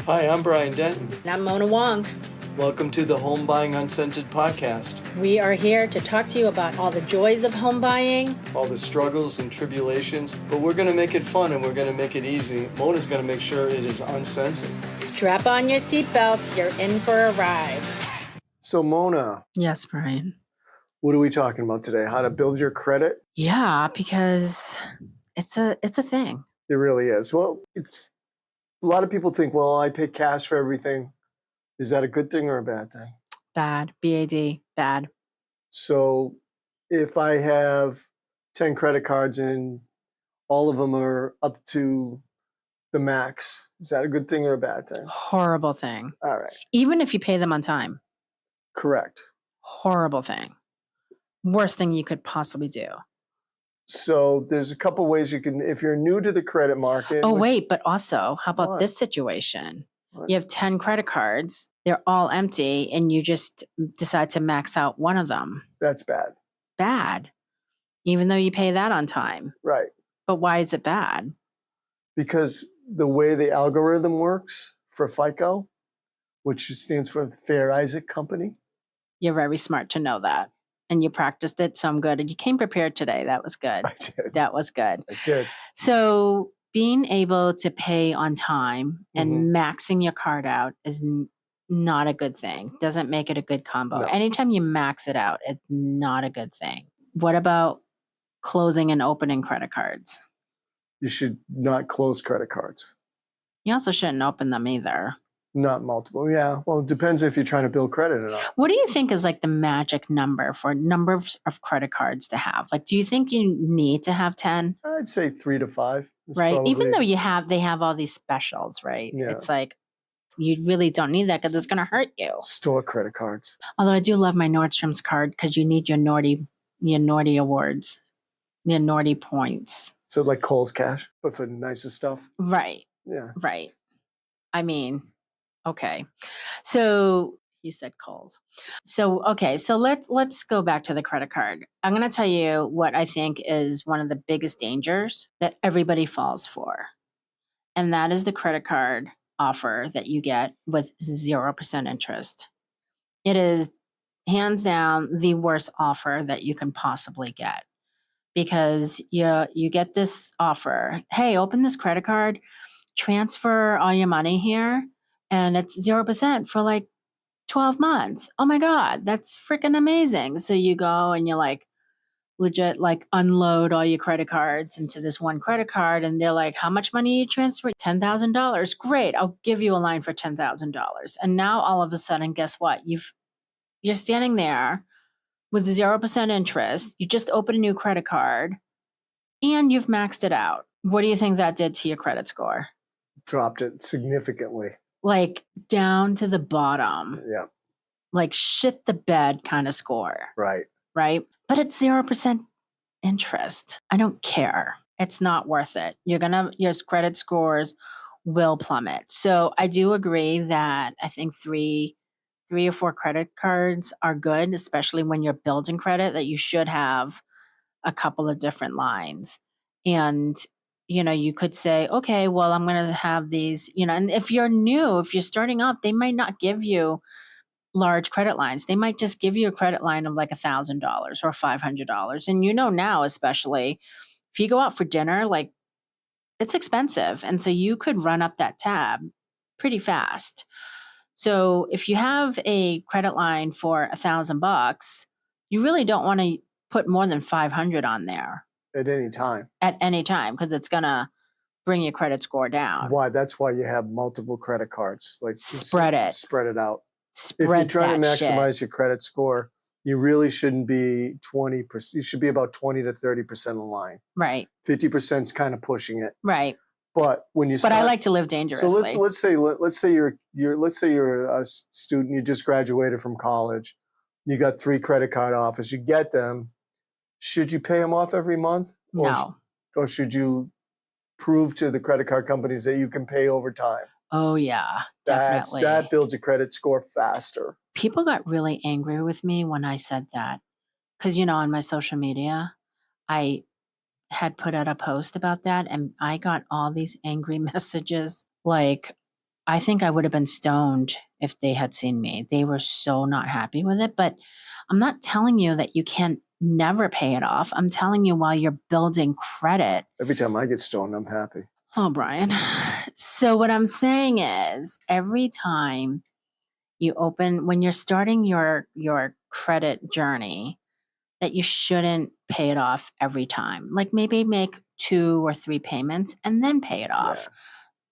Hi, I'm Brian Denton. And I'm Mona Wong. Welcome to the Home Buying Uncensored podcast. We are here to talk to you about all the joys of home buying, all the struggles and tribulations, but we're going to make it fun and we're going to make it easy. Mona's going to make sure it is uncensored. Strap on your seatbelts. You're in for a ride. So, Mona. Yes, Brian. What are we talking about today? How to build your credit? Yeah, because it's a thing. It really is. Well, a lot of people think, well, I pay cash for everything. Is that a good thing or a bad thing? Bad. B-A-D. Bad. So if I have 10 credit cards and all of them are up to the max, is that a good thing or a bad thing? Horrible thing. All right. Even if you pay them on time. Correct. Horrible thing. Worst thing you could possibly do. So there's a couple ways you can, if you're new to the credit market. Oh, wait, but also, how about this situation? What? You have 10 credit cards, they're all empty, and you just decide to max out one of them. That's bad. Bad. Even though you pay that on time. Right. But why is it bad? Because the way the algorithm works for FICO, which stands for Fair Isaac Company. You're very smart to know that. And you practiced it, so I'm good. And you came prepared today. That was good. I did. That was good. I did. So being able to pay on time and maxing your card out is not a good thing. Doesn't make it a good combo. No. Anytime you max it out, it's not a good thing. What about closing and opening credit cards? You should not close credit cards. You also shouldn't open them either. Not multiple. Yeah. Well, it depends if you're trying to build credit or not. What do you think is like the magic number for number of credit cards to have? Like, do you think you need to have 10? I'd say 3 to 5. Right. Even though they have all these specials, right? Yeah. It's like, you really don't need that because it's going to hurt you. Store credit cards. Although I do love my Nordstrom's card because you need your naughty awards, your naughty points. So like Kohl's Cash, but for nicer stuff. Right. Yeah. Right. I mean, okay. So he said Kohl's. So, okay. So let's go back to the credit card. I'm going to tell you what I think is one of the biggest dangers that everybody falls for. And that is the credit card offer that you get with 0% interest. It is hands down the worst offer that you can possibly get because you get this offer. Hey, open this credit card, transfer all your money here, and it's 0% for like 12 months. Oh my God, that's freaking amazing. So you go and you're like, legit like unload all your credit cards into this one credit card. And they're like, how much money you transfer? $10,000. Great. I'll give you a line for $10,000. And now all of a sudden, guess what? You're standing there with 0% interest. You just opened a new credit card and you've maxed it out. What do you think that did to your credit score? Dropped it significantly. Like down to the bottom. Yeah. Like shit the bed kind of score. Right. Right. But it's 0% interest. I don't care. It's not worth it. Your credit scores will plummet. So I do agree that I think three or four credit cards are good, especially when you're building credit, that you should have a couple of different lines. And, you could say, okay, well, I'm going to have these, and if you're new, if you're starting out, they might not give you large credit lines. They might just give you a credit line of like $1,000 or $500. And now, especially if you go out for dinner, like it's expensive. And so you could run up that tab pretty fast. So if you have a credit line for $1,000, you really don't want to put more than 500 on there. At any time. At any time, because it's going to bring your credit score down. Why? That's why you have multiple credit cards. Like spread it out. If you're trying to maximize your credit score, you really shouldn't be 20%. You should be about 20 to 30% in line. Right. 50% is kind of pushing it. Right. But when you but I like to live dangerously. So let's say you're a student. You just graduated from college. You got 3 credit card offers. You get them. Should you pay them off every month? No. Or should you prove to the credit card companies that you can pay over time? Oh, yeah, definitely. That builds a credit score faster. People got really angry with me when I said that. Because, on my social media, I had put out a post about that and I got all these angry messages like, I think I would have been stoned if they had seen me. They were so not happy with it. But I'm not telling you that you can never pay it off. I'm telling you while you're building credit. Every time I get stoned, I'm happy. Oh, Brian. So what I'm saying is every time you open, when you're starting your credit journey, that you shouldn't pay it off every time. Like maybe make 2 or 3 payments and then pay it off. Yeah.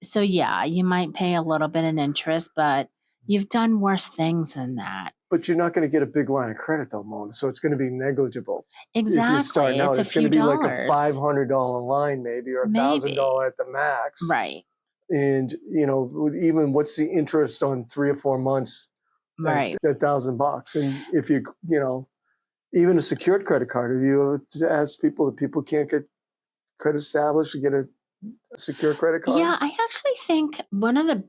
So yeah, you might pay a little bit in interest, but you've done worse things than that. But you're not going to get a big line of credit though, Mona. So it's going to be negligible. If you're Exactly. starting out, It's a it's going few to be like a dollars. $500 line maybe, or Maybe. $1,000 at the max. Right. And, you know, even what's the interest on 3 or 4 months? Right. That $1,000. And if you know, even a secured credit card, if you ask people that people can't get credit established to get a secure credit card. Yeah, I actually think one of the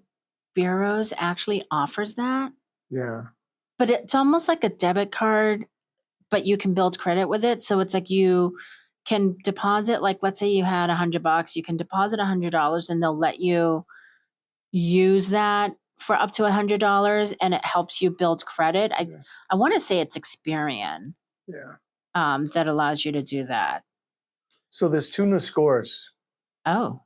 bureaus actually offers that. Yeah. But it's almost like a debit card, but you can build credit with it. So it's like you can deposit, like let's say you had $100, you can deposit $100 and they'll let you use that for up to $100 and it helps you build credit. I want to say it's Experian. Yeah. That allows you to do that. So there's 2 new scores. Oh.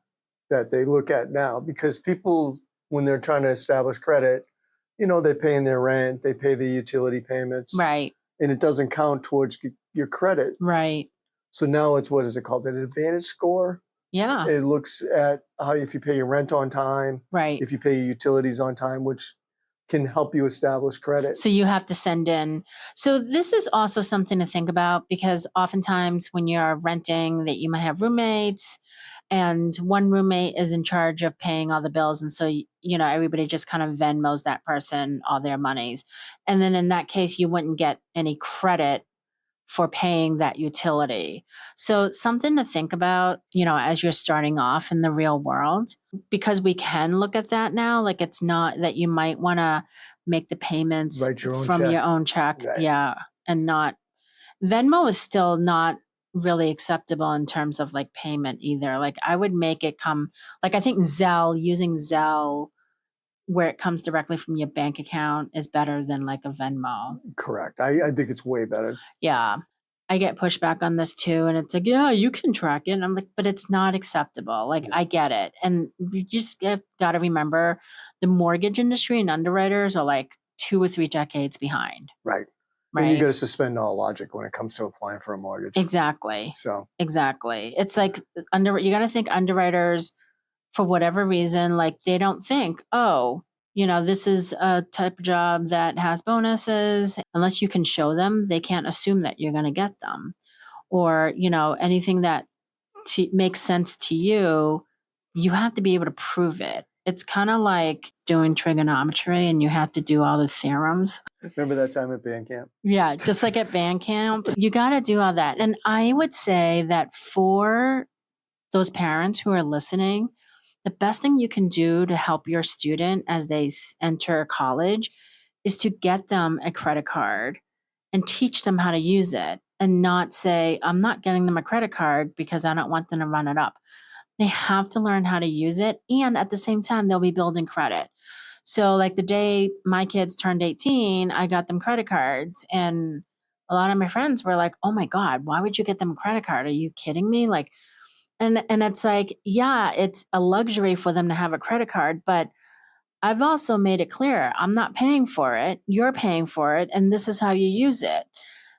That they look at now, because people, when they're trying to establish credit, you know, they're paying their rent, they pay the utility payments. Right. And it doesn't count towards your credit. Right. So now it's, what is it called? An advantage score? Yeah. It looks at how, if you pay your rent on time, right. if you pay your utilities on time, which can help you establish credit. So you have to send in. So this is also something to think about, because oftentimes when you're renting, that you might have roommates and one roommate is in charge of paying all the bills. And so, you know, everybody just kind of Venmos that person all their monies. And then in that case, you wouldn't get any credit for paying that utility. So something to think about, you know, as you're starting off in the real world, because we can look at that now. Like it's not that you might want to make the payments from your own check. Right. Yeah. And not, Venmo is still not really acceptable in terms of like payment either. Like I would make it come, like I think using Zelle where it comes directly from your bank account is better than like a Venmo. Correct. I think it's way better. Yeah. I get pushback on this too. And it's like, yeah, you can track it. And I'm like, but it's not acceptable. Like, I get it. And you just got to remember the mortgage industry and underwriters are like 2 or 3 decades behind. Right. Right. And you got to suspend all logic when it comes to applying for a mortgage. Exactly. So exactly. It's like you got to think underwriters, for whatever reason, like they don't think, oh, you know, this is a type of job that has bonuses. Unless you can show them, they can't assume that you're going to get them. Or, you know, anything that makes sense to you, you have to be able to prove it. It's kind of like doing trigonometry and you have to do all the theorems. Remember that time at band camp? Yeah, just like at band camp, you got to do all that. And I would say that for those parents who are listening, the best thing you can do to help your student as they enter college is to get them a credit card and teach them how to use it, and not say, I'm not getting them a credit card because I don't want them to run it up. They have to learn how to use it. And at the same time, they'll be building credit. So like the day my kids turned 18, I got them credit cards, and a lot of my friends were like, oh my God, why would you get them a credit card? Are you kidding me? Like, and it's like, yeah, it's a luxury for them to have a credit card, but I've also made it clear, I'm not paying for it. You're paying for it. And this is how you use it.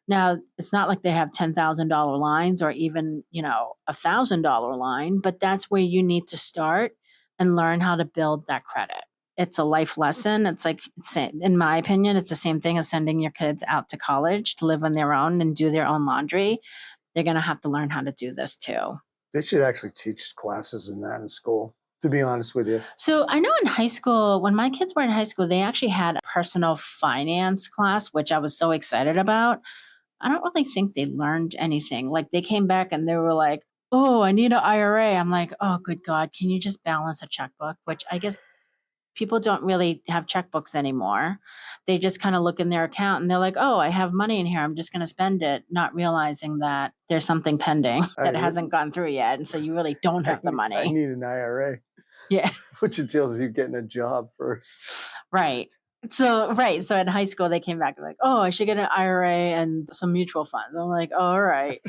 Now, it's not like they have $10,000 lines or even, you know, $1,000 line, but that's where you need to start and learn how to build that credit. It's a life lesson. It's like, in my opinion, it's the same thing as sending your kids out to college to live on their own and do their own laundry. They're going to have to learn how to do this too. They should actually teach classes in that in school, to be honest with you. So I know in high school, when my kids were in high school, they actually had a personal finance class, which I was so excited about. I don't really think they learned anything. Like they came back and they were like, oh, I need an IRA. I'm like, oh, good God, can you just balance a checkbook? Which I guess people don't really have checkbooks anymore. They just kind of look in their account and they're like, oh, I have money in here. I'm just going to spend it, not realizing that there's something pending that hasn't gone through yet. And so you really don't have the money. I need an IRA. Yeah. which entails you getting a job first. Right. So in high school, they came back like, oh, I should get an IRA and some mutual funds. I'm like, oh, all right.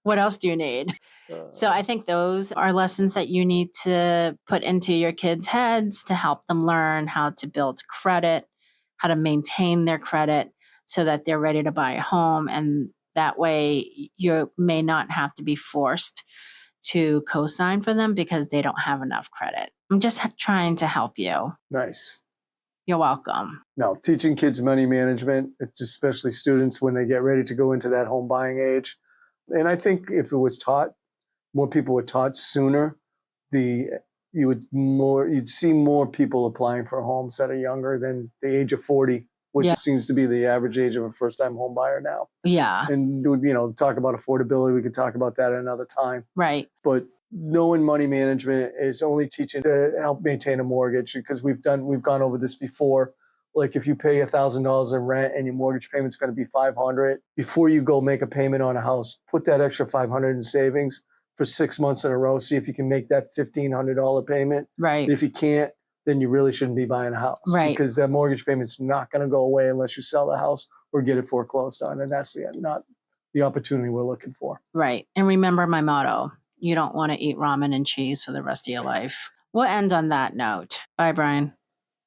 What else do you need? So I think those are lessons that you need to put into your kids' heads to help them learn how to build credit, how to maintain their credit so that they're ready to buy a home. And that way you may not have to be forced to co-sign for them because they don't have enough credit. I'm just trying to help you. Nice. You're welcome. No, teaching kids money management, it's especially students when they get ready to go into that home buying age. And I think if it was taught, more people were taught sooner, you'd see more people applying for homes that are younger than the age of 40, which Yeah. seems to be the average age of a first-time home buyer now. Yeah. And talk about affordability, we could talk about that at another time. Right. But knowing money management is only teaching to help maintain a mortgage, because we've gone over this before. Like if you pay $1,000 in rent and your mortgage payment's going to be $500, before you go make a payment on a house, put that extra $500 in savings for 6 months in a row. See if you can make that $1,500 payment. Right. If you can't, then you really shouldn't be buying a house, Right. because that mortgage payment's not going to go away unless you sell the house or get it foreclosed on, and that's not the opportunity we're looking for. Right. And remember my motto: you don't want to eat ramen and cheese for the rest of your life. We'll end on that note. Bye, Brian.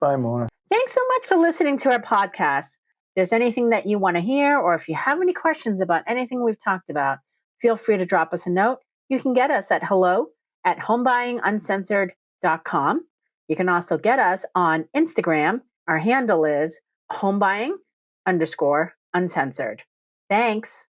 Bye, Mona. Thanks so much for listening to our podcast. If there's anything that you want to hear, or if you have any questions about anything we've talked about, feel free to drop us a note. You can get us at hello@homebuyinguncensored.com. You can also get us on Instagram. Our handle is homebuying_uncensored. Thanks.